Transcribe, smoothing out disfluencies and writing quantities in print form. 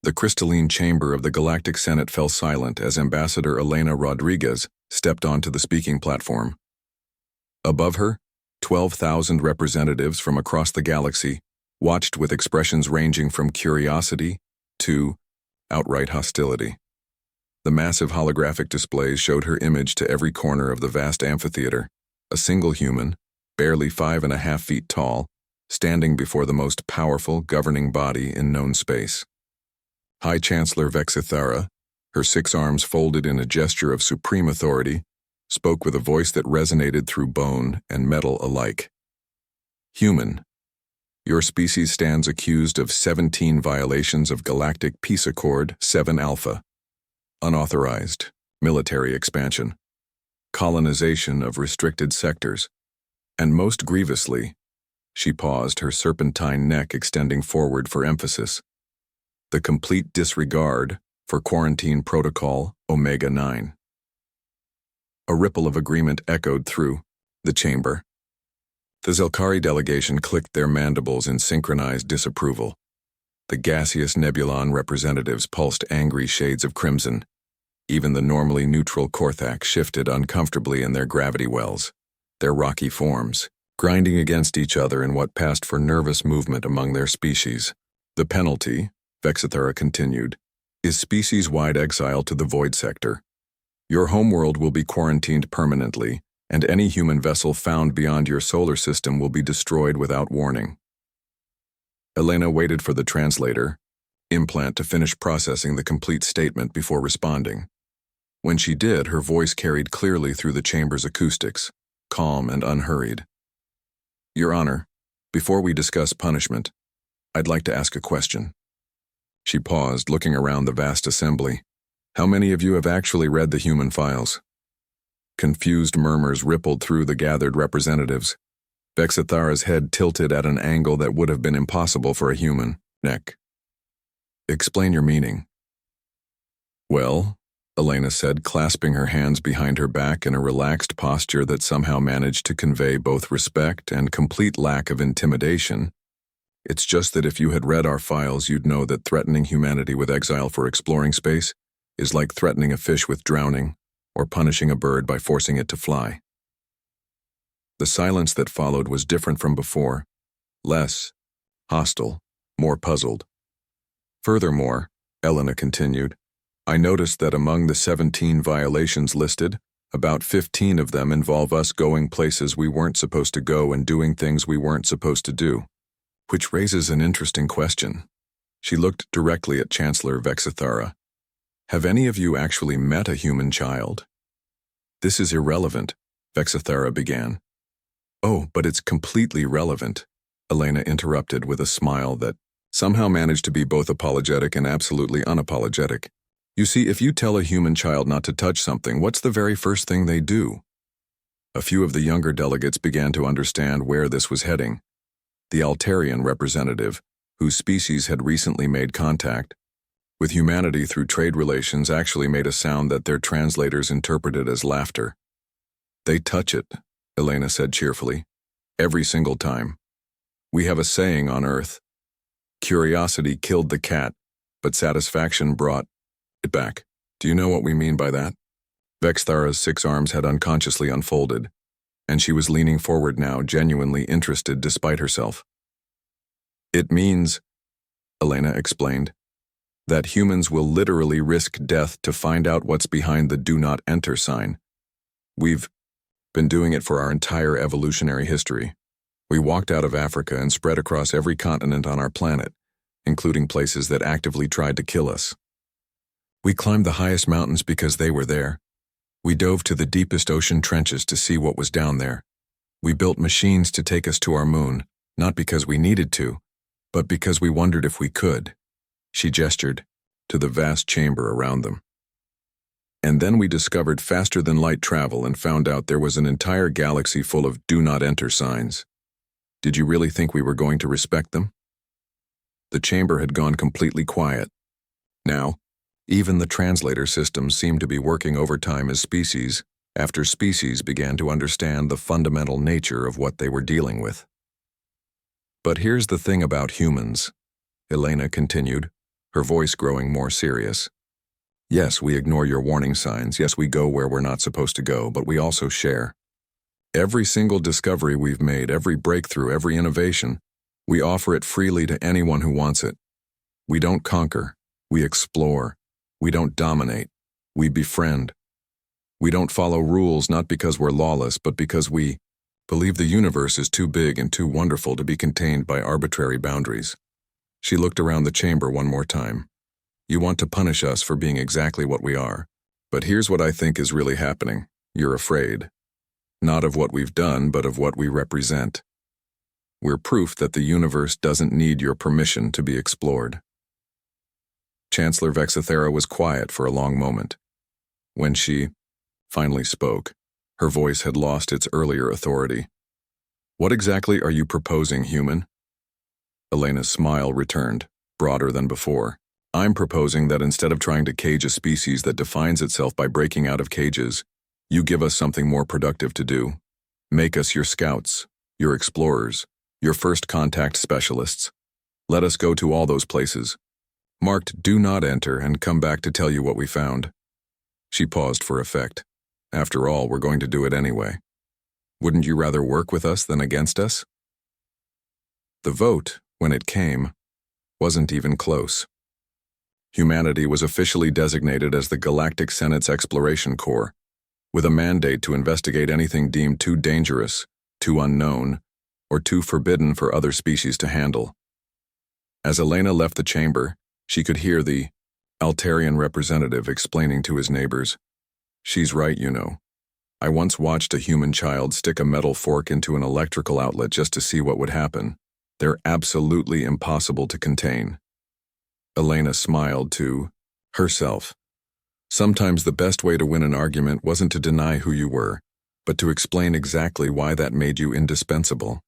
The crystalline chamber of the Galactic Senate fell silent as Ambassador Elena Rodriguez stepped onto the speaking platform. Above her, 12,000 representatives from across the galaxy watched with expressions ranging from curiosity to outright hostility. The massive holographic displays showed her image to every corner of the vast amphitheater, a single human, barely 5.5 feet tall, standing before the most powerful governing body in known space. High Chancellor Vexithara, her 6 arms folded in a gesture of supreme authority, spoke with a voice that resonated through bone and metal alike. Human, your species stands accused of 17 violations of Galactic Peace Accord 7 Alpha, unauthorized military expansion, colonization of restricted sectors, and most grievously, she paused, her serpentine neck extending forward for emphasis, the complete disregard for Quarantine Protocol Omega-9. A ripple of agreement echoed through the chamber. The Zelkari delegation clicked their mandibles in synchronized disapproval. The gaseous Nebulon representatives pulsed angry shades of crimson. Even the normally neutral Korthak shifted uncomfortably in their gravity wells, their rocky forms, grinding against each other in what passed for nervous movement among their species. The penalty, Vexithara continued, is species-wide exile to the Void Sector. Your homeworld will be quarantined permanently, and any human vessel found beyond your solar system will be destroyed without warning. Elena waited for the translator, implant, to finish processing the complete statement before responding. When she did, her voice carried clearly through the chamber's acoustics, calm and unhurried. Your Honor, before we discuss punishment, I'd like to ask a question. She paused, looking around the vast assembly. How many of you have actually read the human files? Confused murmurs rippled through the gathered representatives. Vexithara's head tilted at an angle that would have been impossible for a human neck. Explain your meaning. Well, Elena said, clasping her hands behind her back in a relaxed posture that somehow managed to convey both respect and complete lack of intimidation. It's just that if you had read our files, you'd know that threatening humanity with exile for exploring space is like threatening a fish with drowning or punishing a bird by forcing it to fly. The silence that followed was different from before, less hostile, more puzzled. Furthermore, Elena continued, I noticed that among the 17 violations listed, about 15 of them involve us going places we weren't supposed to go and doing things we weren't supposed to do. Which raises an interesting question. She looked directly at Chancellor Vexithara. Have any of you actually met a human child? This is irrelevant, Vexithara began. Oh, but it's completely relevant, Elena interrupted with a smile that somehow managed to be both apologetic and absolutely unapologetic. You see, if you tell a human child not to touch something, what's the very first thing they do? A few of the younger delegates began to understand where this was heading. The Altarian representative, whose species had recently made contact with humanity through trade relations, actually made a sound that their translators interpreted as laughter. They touch it, Elena said cheerfully. Every single time. We have a saying on Earth. Curiosity killed the cat, but satisfaction brought it back. Do you know what we mean by that? Vexthara's 6 arms had unconsciously unfolded, and she was leaning forward now, genuinely interested despite herself. It means, Elena explained, that humans will literally risk death to find out what's behind the Do Not Enter sign. We've been doing it for our entire evolutionary history. We walked out of Africa and spread across every continent on our planet, including places that actively tried to kill us. We climbed the highest mountains because they were there. We dove to the deepest ocean trenches to see what was down there. We built machines to take us to our moon, not because we needed to, but because we wondered if we could. She gestured to the vast chamber around them. And then we discovered faster-than-light travel and found out there was an entire galaxy full of Do Not Enter signs. Did you really think we were going to respect them? The chamber had gone completely quiet. Now, even the translator systems seemed to be working overtime as species after species began to understand the fundamental nature of what they were dealing with. But here's the thing about humans, Elena continued, her voice growing more serious. Yes, we ignore your warning signs. Yes, we go where we're not supposed to go, but we also share. Every single discovery we've made, every breakthrough, every innovation, we offer it freely to anyone who wants it. We don't conquer, we explore. We don't dominate, we befriend. We don't follow rules not because we're lawless, but because we believe the universe is too big and too wonderful to be contained by arbitrary boundaries. She looked around the chamber one more time. You want to punish us for being exactly what we are. But here's what I think is really happening. You're afraid. Not of what we've done, but of what we represent. We're proof that the universe doesn't need your permission to be explored. Chancellor Vexithera was quiet for a long moment. When she finally spoke, her voice had lost its earlier authority. What exactly are you proposing, human? Elena's smile returned, broader than before. I'm proposing that instead of trying to cage a species that defines itself by breaking out of cages, you give us something more productive to do. Make us your scouts, your explorers, your first contact specialists. Let us go to all those places, marked "Do Not Enter," and come back to tell you what we found. She paused for effect. After all, we're going to do it anyway. Wouldn't you rather work with us than against us? The vote, when it came, wasn't even close. Humanity was officially designated as the Galactic Senate's Exploration Corps, with a mandate to investigate anything deemed too dangerous, too unknown, or too forbidden for other species to handle. As Elena left the chamber, she could hear the Altarian representative explaining to his neighbors, "She's right, you know. I once watched a human child stick a metal fork into an electrical outlet just to see what would happen. They're absolutely impossible to contain." Elena smiled to herself. Sometimes the best way to win an argument wasn't to deny who you were, but to explain exactly why that made you indispensable.